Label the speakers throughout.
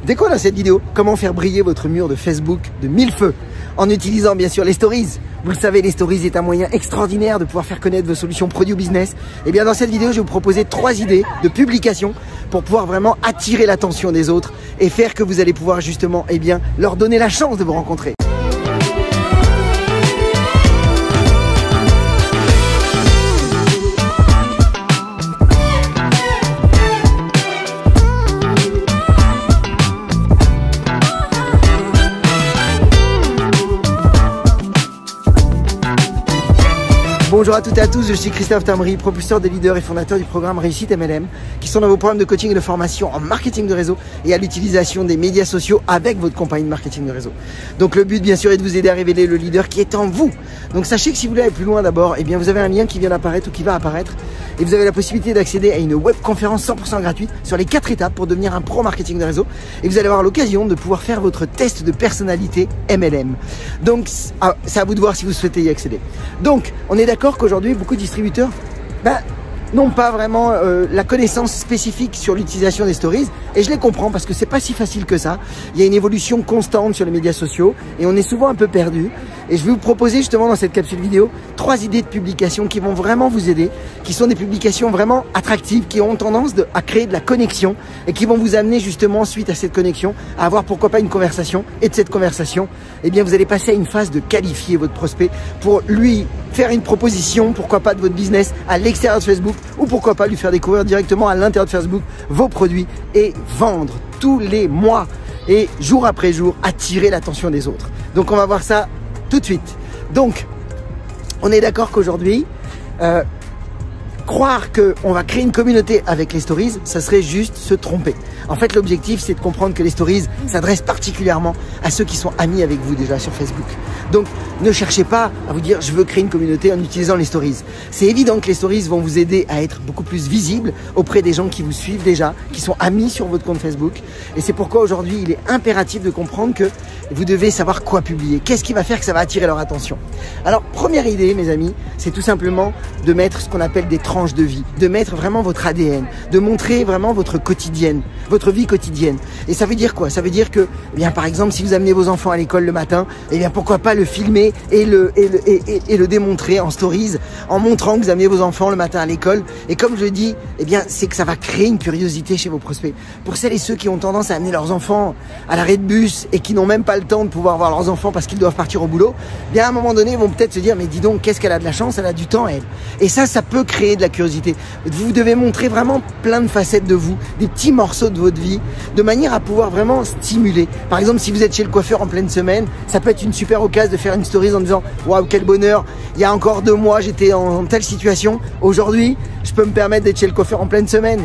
Speaker 1: Découvre dans cette vidéo comment faire briller votre mur de Facebook de 1000 feux en utilisant bien sûr les stories. Vous le savez, les stories est un moyen extraordinaire de pouvoir faire connaître vos solutions produits ou business. Et bien dans cette vidéo, je vais vous proposer 3 idées de publication pour pouvoir vraiment attirer l'attention des autres et faire que vous allez pouvoir justement leur donner la chance de vous rencontrer. Bonjour à toutes et à tous, je suis Christophe Tamri, propulseur des leaders et fondateur du programme Réussite MLM, qui sont dans vos programmes de coaching et de formation en marketing de réseau et à l'utilisation des médias sociaux avec votre compagnie de marketing de réseau. Donc le but bien sûr est de vous aider à révéler le leader qui est en vous. Donc sachez que si vous voulez aller plus loin d'abord, vous avez un lien qui vient d'apparaître ou qui va apparaître et vous avez la possibilité d'accéder à une webconférence 100% gratuite sur les 4 étapes pour devenir un pro marketing de réseau et vous allez avoir l'occasion de pouvoir faire votre test de personnalité MLM. Donc c'est à vous de voir si vous souhaitez y accéder. Donc on est d'accord qu'aujourd'hui, beaucoup de distributeurs n'ont pas vraiment la connaissance spécifique sur l'utilisation des stories et je les comprends parce que c'est pas si facile que ça. Il y a une évolution constante sur les médias sociaux et on est souvent un peu perdu. Et je vais vous proposer justement dans cette capsule vidéo 3 idées de publication qui vont vraiment vous aider, qui sont des publications vraiment attractives, qui ont tendance à créer de la connexion et qui vont vous amener justement suite à cette connexion à avoir pourquoi pas une conversation et de cette conversation, vous allez passer à une phase de qualifier votre prospect pour lui faire une proposition, pourquoi pas de votre business à l'extérieur de Facebook ou pourquoi pas lui faire découvrir directement à l'intérieur de Facebook vos produits et vendre tous les mois et jour après jour attirer l'attention des autres. Donc on va voir ça tout de suite. Donc on est d'accord qu'aujourd'hui croire qu'on va créer une communauté avec les stories, ça serait juste se tromper. En fait, l'objectif, c'est de comprendre que les stories s'adressent particulièrement à ceux qui sont amis avec vous déjà sur Facebook. Donc, ne cherchez pas à vous dire « je veux créer une communauté en utilisant les stories ». C'est évident que les stories vont vous aider à être beaucoup plus visibles auprès des gens qui vous suivent déjà, qui sont amis sur votre compte Facebook. Et c'est pourquoi aujourd'hui, il est impératif de comprendre que vous devez savoir quoi publier. Qu'est-ce qui va faire que ça va attirer leur attention? Alors, première idée, mes amis, c'est tout simplement de mettre ce qu'on appelle des tranches de vie, de mettre vraiment votre ADN, de montrer vraiment votre quotidienne, votre vie quotidienne. Et ça veut dire quoi? Ça veut dire que, par exemple, si vous amenez vos enfants à l'école le matin, pourquoi pas le filmer et le démontrer en stories, en montrant que vous amenez vos enfants le matin à l'école. Et comme je dis, c'est que ça va créer une curiosité chez vos prospects. Pour celles et ceux qui ont tendance à amener leurs enfants à l'arrêt de bus et qui n'ont même pas le temps de pouvoir voir leurs enfants parce qu'ils doivent partir au boulot, à un moment donné, ils vont peut-être se dire, mais dis donc, qu'est-ce qu'elle a de la chance, elle a du temps, elle. Et ça peut créer de la curiosité. Vous devez montrer vraiment plein de facettes de vous, des petits morceaux de votre vie, de manière à pouvoir vraiment stimuler. Par exemple, si vous êtes chez le coiffeur en pleine semaine, ça peut être une super occasion de faire une story en disant « Waouh, quel bonheur, il y a encore 2 mois, j'étais en telle situation. Aujourd'hui, je peux me permettre d'être chez le coiffeur en pleine semaine. »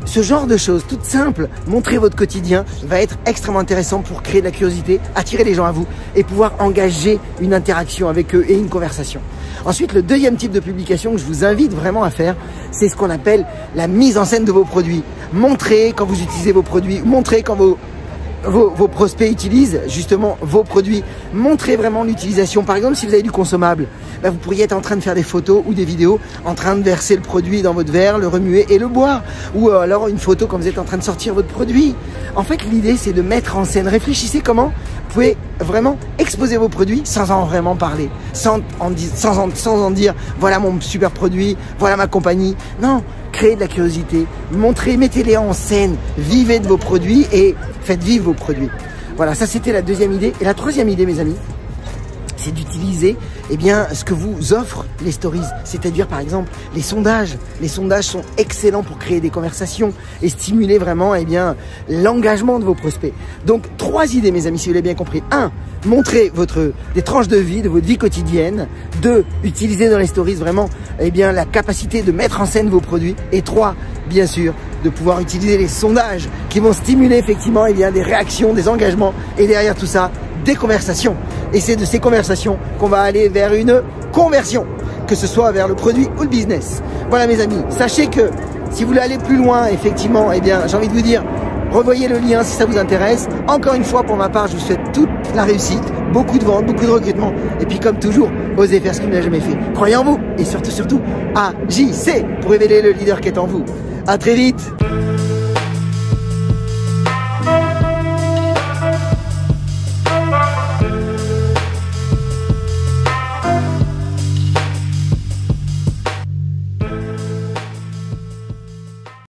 Speaker 1: Ce genre de choses, toutes simples, montrer votre quotidien va être extrêmement intéressant pour créer de la curiosité, attirer les gens à vous et pouvoir engager une interaction avec eux et une conversation. Ensuite, le deuxième type de publication que je vous invite vraiment à faire, c'est ce qu'on appelle la mise en scène de vos produits. Montrez quand vous utilisez vos produits, montrez quand vos prospects utilisent justement vos produits. Montrez vraiment l'utilisation. Par exemple, si vous avez du consommable, vous pourriez être en train de faire des photos ou des vidéos en train de verser le produit dans votre verre, le remuer et le boire. Ou alors une photo quand vous êtes en train de sortir votre produit. En fait, l'idée, c'est de mettre en scène. Réfléchissez comment vous pouvez vraiment exposer vos produits sans en vraiment parler. Sans en dire, voilà mon super produit, voilà ma compagnie. Non, créez de la curiosité. Montrez, mettez-les en scène. Vivez de vos produits et faites vivre vos produits. Voilà, ça c'était la deuxième idée. Et la troisième idée, mes amis, c'est d'utiliser ce que vous offrent les stories. C'est-à-dire par exemple les sondages. Les sondages sont excellents pour créer des conversations et stimuler vraiment l'engagement de vos prospects. Donc 3 idées, mes amis, si vous l'avez bien compris. 1. Montrez des tranches de vie, de votre vie quotidienne. 2. Utilisez dans les stories vraiment la capacité de mettre en scène vos produits. Et 3. Bien sûr, de pouvoir utiliser les sondages qui vont stimuler effectivement des réactions, des engagements et derrière tout ça, des conversations. Et c'est de ces conversations qu'on va aller vers une conversion, que ce soit vers le produit ou le business. Voilà mes amis, sachez que si vous voulez aller plus loin, effectivement, j'ai envie de vous dire, revoyez le lien si ça vous intéresse. Encore une fois, pour ma part, je vous souhaite toute la réussite, beaucoup de ventes, beaucoup de recrutement. Et puis comme toujours, osez faire ce que vous n'avez jamais fait. Croyez en vous et surtout, agissez pour révéler le leader qui est en vous. À très vite.